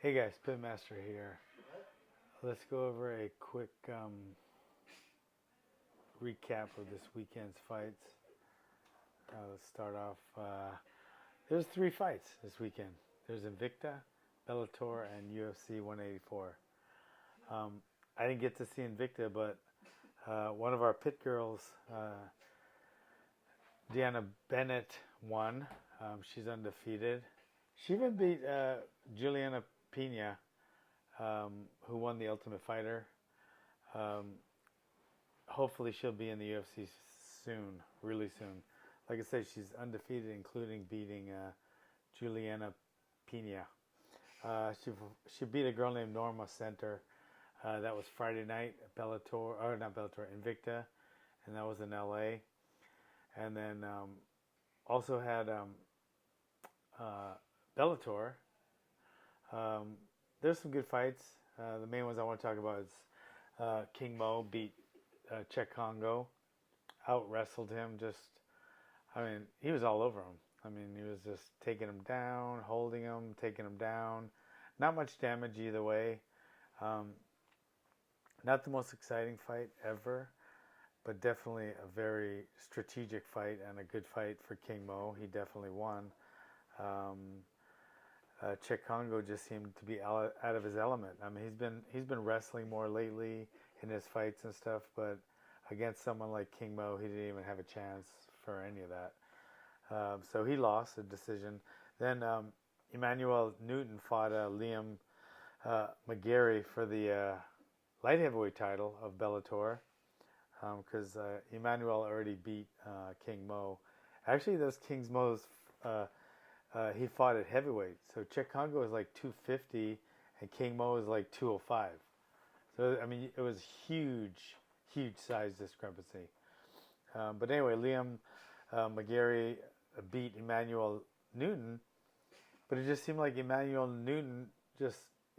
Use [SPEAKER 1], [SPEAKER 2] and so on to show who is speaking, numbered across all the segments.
[SPEAKER 1] Hey guys, Pitmaster here. Let's go over a quick recap of this weekend's fights. Let's start off. There's 3 fights this weekend. There's Invicta, Bellator, and UFC 184. I didn't get to see Invicta, but one of our pit girls, Deanna Bennett, won. She's undefeated. She even beat Juliana Pena, who won the Ultimate Fighter. Hopefully she'll be in the UFC soon, really soon. Like I said, she's undefeated, including beating Juliana Pena. She beat a girl named Norma Center. That was Friday night at Bellator, or not Bellator, Invicta, and that was in LA. And then also had Bellator. There's some good fights. The main ones I want to talk about is King Mo beat Czech Congo, out wrestled him. He was all over him. He was just taking him down, holding him, taking him down. Not much damage either way. Not the most exciting fight ever, but definitely a very strategic fight and a good fight for King Mo. He definitely won. Czech Congo just seemed to be out of his element. He's been wrestling more lately in his fights and stuff, but against someone like King Mo, he didn't even have a chance for any of that. So he lost a decision. Then Emmanuel Newton fought Liam McGarry for the light heavyweight title of Bellator, because Emmanuel already beat King Mo. Actually, those King Mo's he fought at heavyweight. So Czech Congo is like 250 and King Mo is like 205. So, it was huge size discrepancy. But anyway, Liam McGarry beat Emmanuel Newton, but it just seemed like Emmanuel Newton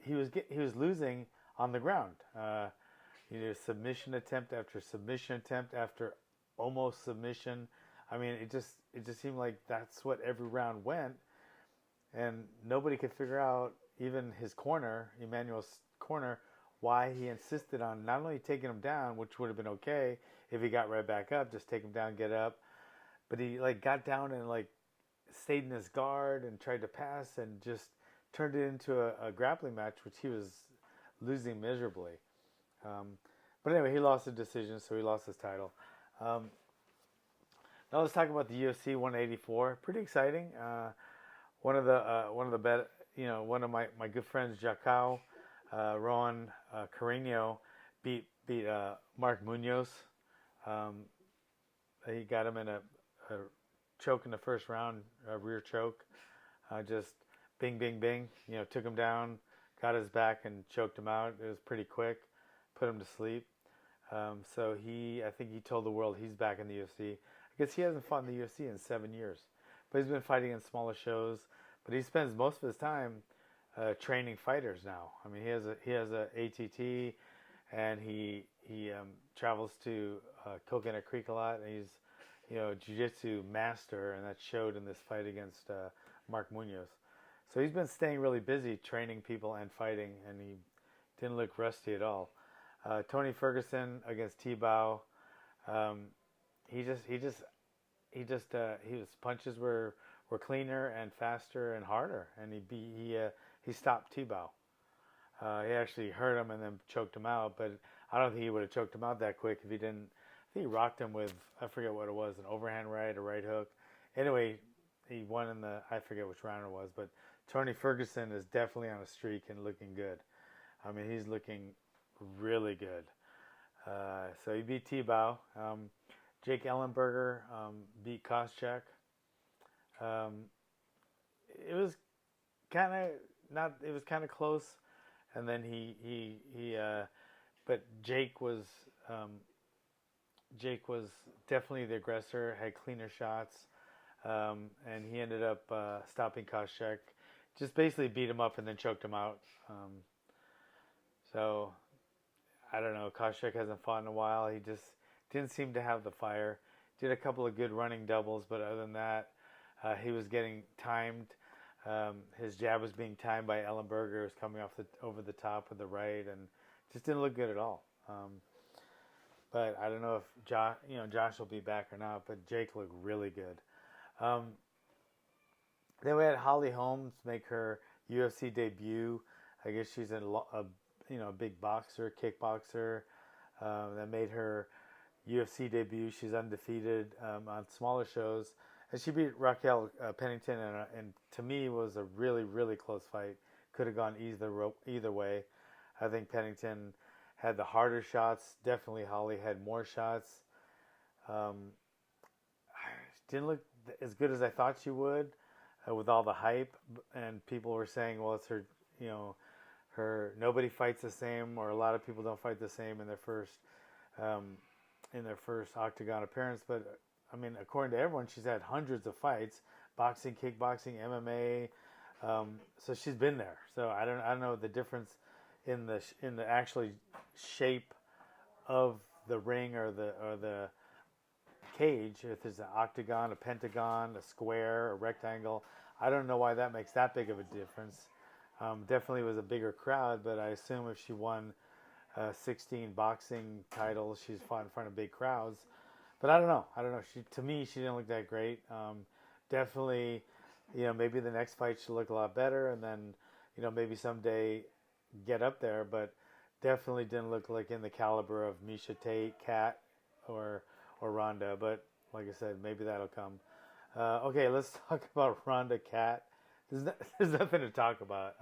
[SPEAKER 1] he was losing on the ground. Submission attempt after submission attempt after almost submission. It just seemed like that's what every round went, and nobody could figure out, even his corner, Emmanuel's corner, why he insisted on not only taking him down, which would have been okay if he got right back up, just take him down, get up, but he got down and stayed in his guard and tried to pass and just turned it into a grappling match, which he was losing miserably. But anyway, he lost the decision, so he lost his title. Now let's talk about the UFC 184. Pretty exciting. One of my good friends, Jacau, Rowan Carreño, beat Mark Munoz. He got him in a choke in the first round, a rear choke. Just bing, bing, bing. Took him down, got his back, and choked him out. It was pretty quick. Put him to sleep. So I think he told the world he's back in the UFC. I guess he hasn't fought in the UFC in 7 years, but he's been fighting in smaller shows. But he spends most of his time training fighters now. He has a ATT, and he travels to Coconut Creek a lot. And he's jiu-jitsu master, and that showed in this fight against Mark Munoz. So he's been staying really busy training people and fighting, and he didn't look rusty at all. Tony Ferguson against T-Bow. His punches were cleaner and faster and harder, and he stopped T-Bow. He actually hurt him and then choked him out, but I don't think he would have choked him out that quick if he didn't. I think he rocked him with, I forget what it was, an overhand right, a right hook. Anyway, he won I forget which round it was, but Tony Ferguson is definitely on a streak and looking good. He's looking really good. So he beat T-Bow. Jake Ellenberger beat Koscheck. It was kind of close, and then but Jake was definitely the aggressor, had cleaner shots, and he ended up stopping Koscheck. Just basically beat him up and then choked him out. So I don't know. Koscheck hasn't fought in a while. He just didn't seem to have the fire. Did a couple of good running doubles, but other than that, he was getting timed. His jab was being timed by Ellenberger. It was coming off over the top with the right, and just didn't look good at all. But I don't know if Josh will be back or not. But Jake looked really good. Um, then we had Holly Holmes make her UFC debut. I guess she's a big boxer, kickboxer. That made her UFC debut. She's undefeated on smaller shows, and she beat Raquel Pennington, and to me was a really, really close fight. Could have gone either way. I think Pennington had the harder shots. Definitely Holly had more shots. Didn't look as good as I thought she would with all the hype, and people were saying, well, it's her, nobody fights the same, or a lot of people don't fight the same in their first octagon appearance. But I mean, according to everyone, she's had hundreds of fights, boxing, kickboxing, MMA. So she's been there. So I don't know the difference in the actually shape of the ring or the cage. If there's an octagon, a pentagon, a square, a rectangle, I don't know why that makes that big of a difference. Definitely was a bigger crowd, but I assume if she won 16 boxing titles, she's fought in front of big crowds. But I don't know. To me, she didn't look that great. Definitely, maybe the next fight should look a lot better, and then, maybe someday get up there. But definitely didn't look like in the caliber of Miesha Tate, Kat, or Ronda. But like I said, maybe that'll come. Okay, let's talk about Ronda, Kat. There's nothing to talk about.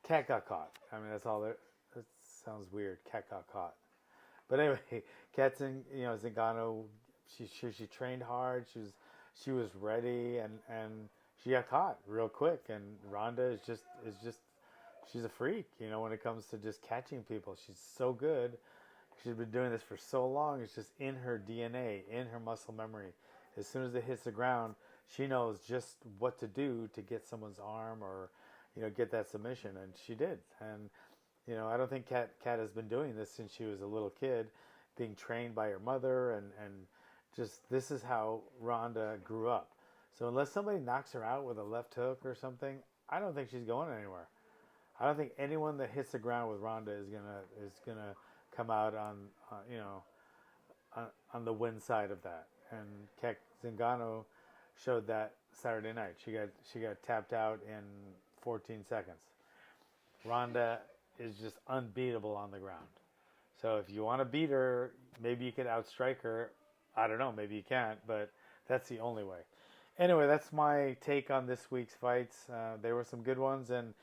[SPEAKER 1] Kat got caught. I mean, that's all there. That sounds weird. Kat got caught. But anyway, Kat Zingano, she trained hard. She was ready, and she got caught real quick. And Ronda is just she's a freak. When it comes to just catching people, she's so good. She's been doing this for so long. It's just in her DNA, in her muscle memory. As soon as it hits the ground, she knows just what to do to get someone's arm or, get that submission. And she did. And, I don't think Kat has been doing this since she was a little kid, being trained by her mother. And just this is how Ronda grew up. So unless somebody knocks her out with a left hook or something, I don't think she's going anywhere. I don't think anyone that hits the ground with Ronda is gonna come out on the win side of that. And Kat Zingano showed that Saturday night. She got tapped out in 14 seconds. Ronda is just unbeatable on the ground. So if you want to beat her, maybe you could outstrike her. I don't know, maybe you can't, but that's the only way. Anyway, that's my take on this week's fights. There were some good ones, and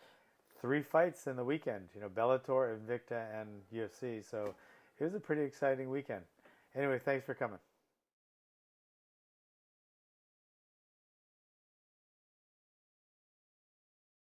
[SPEAKER 1] 3 fights in the weekend. Bellator, Invicta, and UFC. So it was a pretty exciting weekend. Anyway, thanks for coming.